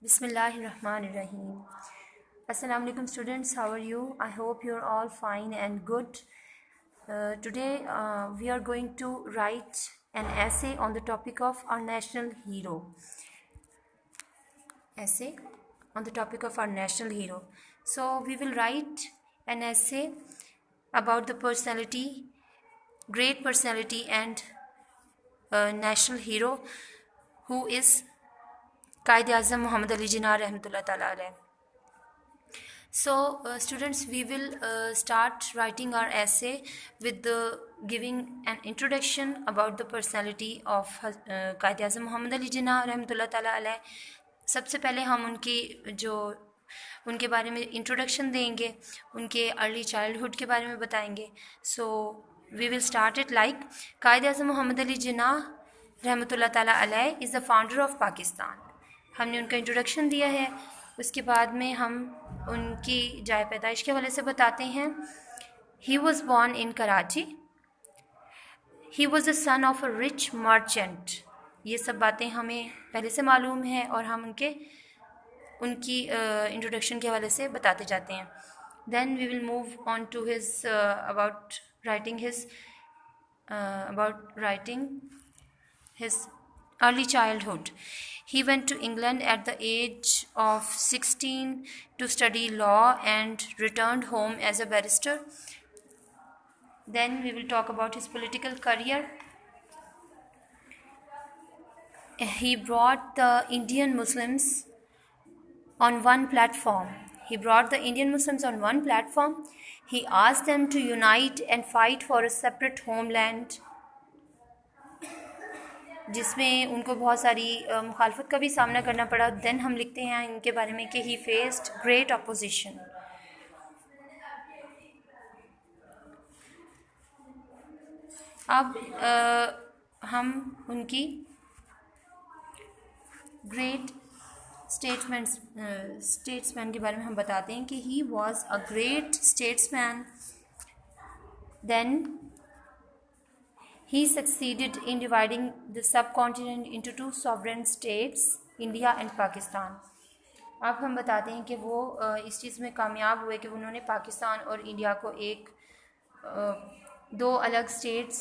Bismillahirrahmanirrahim. Assalamu alaikum students, how are you? I hope you're all fine and good. Today we are going to write an essay on the topic of our national hero. Essay on the topic of our national hero. So we will write an essay about the personality, great personality and national hero who is Quaid-e-Azam Muhammad Ali Jinnah Rahmatullah Ta'ala alayh. So students, we will start writing our essay with giving an introduction about the personality of Quaid-e-Azam Muhammad Ali Jinnah Rahmatullah Ta'ala alayh. सबसे पहले हम उनके बारे में introduction देंगे, उनके early childhood के बारे में बताएंगे. So we will start it like Quaid-e-Azam Muhammad Ali Jinnah रहमतुल्लाह ताला अलैह is the founder of Pakistan. हमने उनका इंट्रोडक्शन दिया है. उसके बाद में हम उनकी जाए पैदाइश के हवाले से बताते हैं. He was born in Karachi. He was the son of a rich merchant. ये सब बातें हमें पहले से मालूम है और हम उनकी इंट्रोडक्शन के हवाले से बताते जाते हैं. Then we will move on to his about writing his early childhood. He went to England at the age of 16 to study law and returned home as a barrister. Then we will talk about his political career. He brought the Indian Muslims on one platform. He asked them to unite and fight for a separate homeland, जिसमें उनको बहुत सारी मुखालफत का भी सामना करना पड़ा. देन हम लिखते हैं इनके बारे में कि ही फेस्ड ग्रेट अपोजिशन. अब हम उनकी ग्रेट स्टेट्समैन के बारे में हम बताते हैं कि he was a great statesman. Then he succeeded in dividing the subcontinent into two sovereign states, India and Pakistan. अब हम बताते हैं कि वो इस चीज़ में कामयाब हुए कि उन्होंने पाकिस्तान और इंडिया को दो अलग स्टेट्स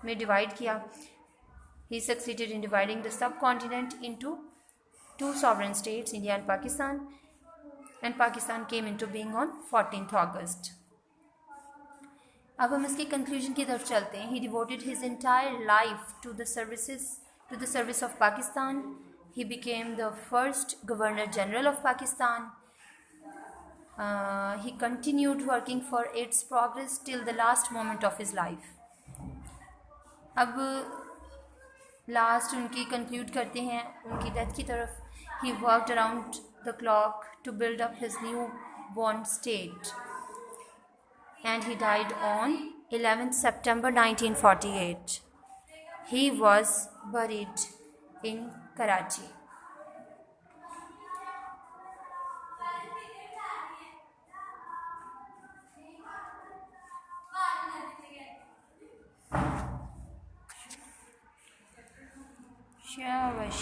में डिवाइड किया. He succeeded in dividing the subcontinent into two sovereign states, India and Pakistan came into being on 14th August. अब हम इसके कंक्लूजन की तरफ चलते हैं. He devoted his entire life to the service of Pakistan. He became the first Governor General of Pakistan. He continued working for its progress till the last moment of his life. अब last उनकी conclude करते हैं उनकी death की तरफ. He worked around the clock to build up his new-born state. And he died on 11th September 1948. He was buried in Karachi. शाबाश.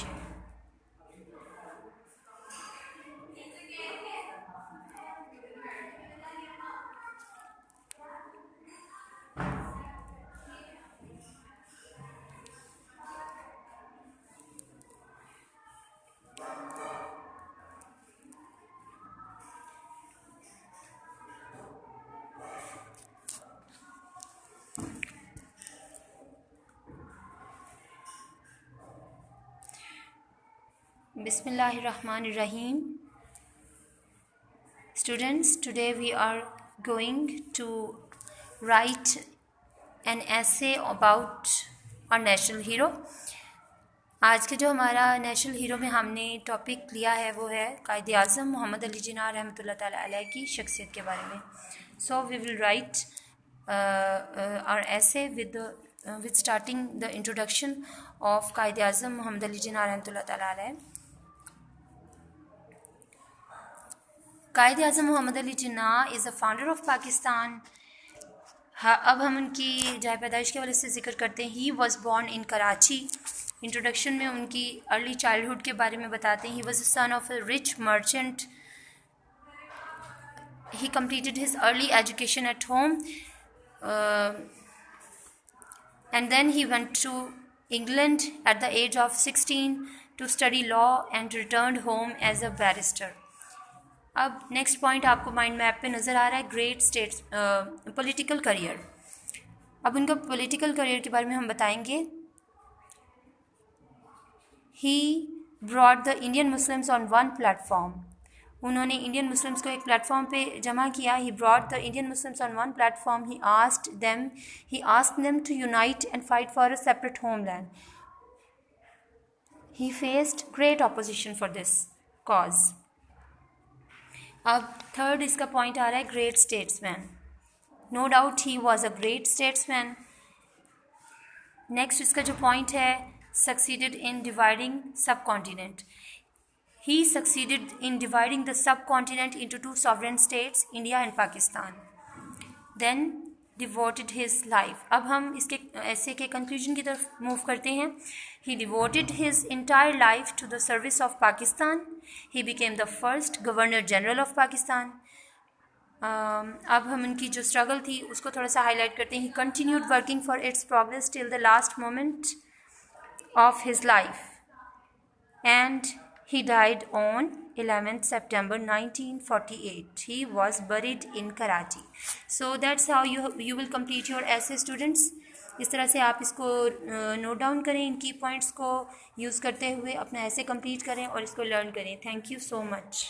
Bismillahirrahmanirrahim. Students, today we are going to write an essay about our national hero. आज के जो हमारा national hero में हमने topic लिया है वो है Quaid-e-Azam मोहम्मद अली जिन्नाह रहमतुल्लाह ताला अलैह की शख्सियत के बारे में. So we will write our essay with starting the introduction of Quaid-e-Azam Mohammad Ali Jinnah रहमतुल्लाह ताला अलैह. Quaid-e-Azam Mohammad Ali Jinnah is the founder of Pakistan. अब हम उनकी जाए पैदाइश के हवाले से जिक्र करते हैं. He was born in Karachi. Introduction में उनकी अर्ली चाइल्डहुड के बारे में बताते हैं. He was the son of a rich merchant. He completed his early education at home, and then he went to England at the age of 16 to study law and returned home as a barrister. अब next point आपको mind map पे नज़र आ रहा है, great states political career. अब उनका political career के बारे में हम बताएंगे. He brought the Indian Muslims on one platform. उन्होंने इंडियन मुस्लिम्स को एक प्लेटफॉर्म पे जमा किया. He brought the Indian Muslims on one platform. He asked them to unite and fight for a separate homeland. He faced great opposition for this cause. अब third इसका point आ रहा है, great statesman. No doubt he was a great statesman. Next इसका जो point है, succeeded in dividing सब continent. He succeeded in dividing the subcontinent into two sovereign states, India and Pakistan. Then devoted his life. अब हम इसके ऐसे के conclusion की तरफ मूव करते हैं. He devoted his entire life to the service of Pakistan. He became the first Governor General of Pakistan. अब हम उनकी जो स्ट्रगल थी उसको थोड़ा सा हाईलाइट करते हैं. He continued working for its progress till the last moment of his life. And he died on 11th September 1948. He was buried in Karachi. So that's how you will complete your essay, students. इस तरह से आप इसको note down करें, इन की points को use करते हुए अपना ऐसे कंप्लीट करें और इसको लर्न करें. Thank you so much.